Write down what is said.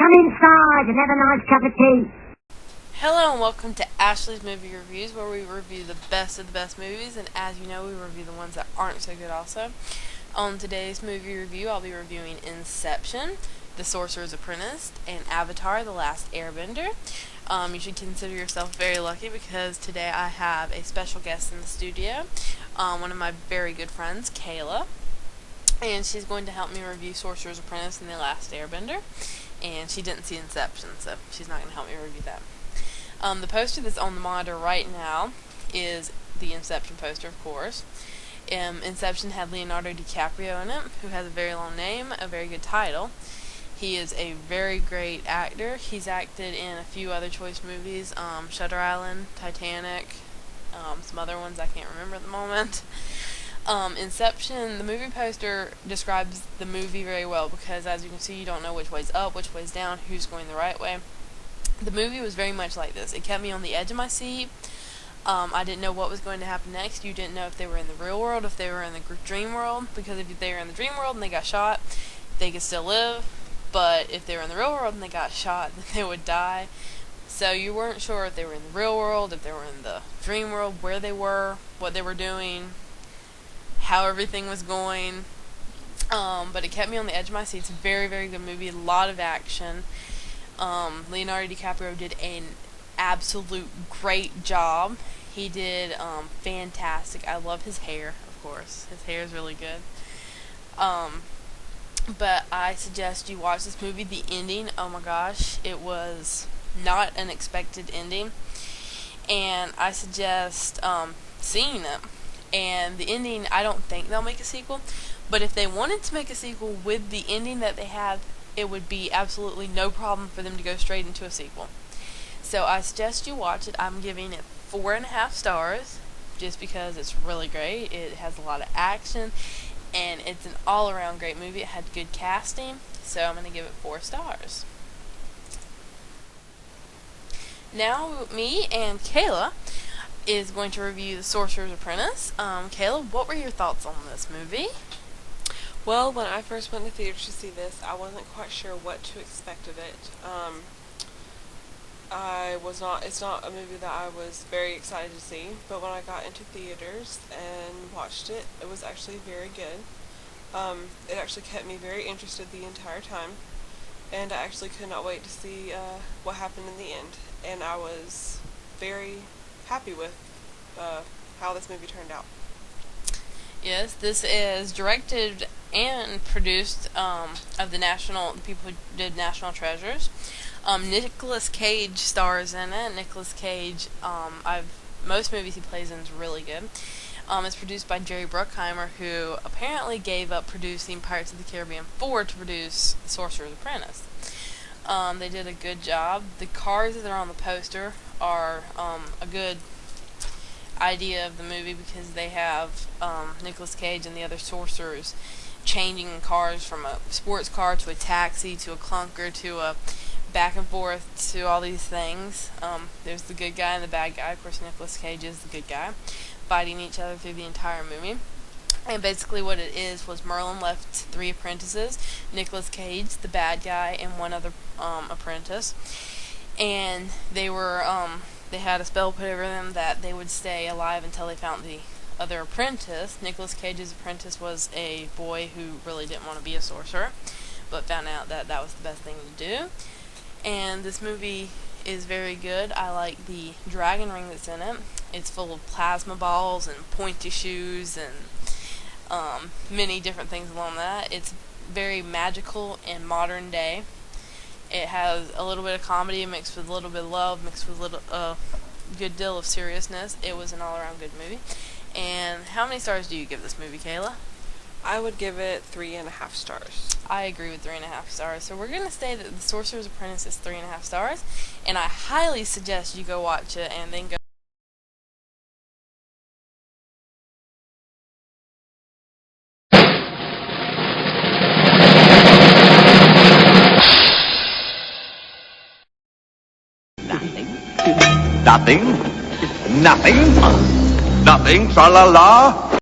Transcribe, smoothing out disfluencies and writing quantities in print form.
Come inside and have a nice cup of tea. Hello and welcome to Ashley's Movie Reviews, where we review the best of the best movies, and as you know, we review the ones that aren't so good also. On today's movie review, I'll be reviewing Inception, The Sorcerers' Apprentice, and Avatar: The Last Airbender. You should consider yourself very lucky because today I have a special guest in the studio, one of my very good friends, Kayla, and she's going to help me review Sorcerers' Apprentice and The Last Airbender, and she didn't see Inception, so she's not going to help me review that. The poster that's on the monitor right now is the Inception poster, of course. Inception had Leonardo DiCaprio in it, who has a very long name, a very good title. He is a very great actor. He's acted in a few other choice movies, Shutter Island, Titanic, some other ones I can't remember at the moment. Inception, the movie poster describes the movie very well because, as you can see, you don't know which way's up, which way's down, who's going the right way. The movie was very much like this. It kept me on the edge of my seat. I didn't know what was going to happen next. You didn't know if they were in the real world, if they were in the dream world, because if they were in the dream world and they got shot, they could still live. But if they were in the real world and they got shot, then they would die. So you weren't sure if they were in the real world, if they were in the dream world, where they were, what they were doing, how everything was going. But it kept me on the edge of my seat. It's a very, very good movie. A lot of action. Leonardo DiCaprio did an absolute great job. He did fantastic. I love his hair, of course. His hair is really good. But I suggest you watch this movie. The ending, oh my gosh, it was not an expected ending. And I suggest seeing it. And the ending, I don't think they'll make a sequel. But if they wanted to make a sequel with the ending that they had, it would be absolutely no problem for them to go straight into a sequel. So I suggest you watch it. I'm giving it 4.5 stars just because it's really great. It has a lot of action and it's an all-around great movie. It had good casting, so I'm going to give it 4 stars. Now me and Kayla is going to review The Sorcerer's Apprentice. Kayla, what were your thoughts on this movie? Well, when I first went to theaters to see this, I wasn't quite sure what to expect of it. It's not a movie that I was very excited to see, but when I got into theaters and watched it, it was actually very good. It actually kept me very interested the entire time, and I actually could not wait to see what happened in the end, and I was very happy with how this movie turned out. Yes, this is directed and produced of the people who did National Treasures. Nicolas Cage stars in it. Nicolas Cage, most movies he plays in is really good. It's produced by Jerry Bruckheimer, who apparently gave up producing Pirates of the Caribbean 4 to produce The Sorcerer's Apprentice. They did a good job. The cars that are on the poster are a good idea of the movie because they have Nicolas Cage and the other sorcerers changing cars from a sports car to a taxi to a clunker to a back and forth to all these things. There's the good guy and the bad guy. Of course, Nicolas Cage is the good guy, fighting each other through the entire movie. And basically what it is was Merlin left 3 apprentices, Nicolas Cage, the bad guy, and one other apprentice. And they were they had a spell put over them that they would stay alive until they found the other apprentice. Nicolas Cage's apprentice was a boy who really didn't want to be a sorcerer, but found out that that was the best thing to do. And this movie is very good. I like the dragon ring that's in it. It's full of plasma balls and pointy shoes and many different things along that. It's very magical and modern day. It has a little bit of comedy mixed with a little bit of love, mixed with a little good deal of seriousness. It was an all-around good movie. And how many stars do you give this movie, Kayla? I would give it 3.5 stars. I agree with 3.5 stars. So we're going to say that The Sorcerer's Apprentice is 3.5 stars. And I highly suggest you go watch it and then go. Nothing. Nothing. Nothing. Tra-la-la.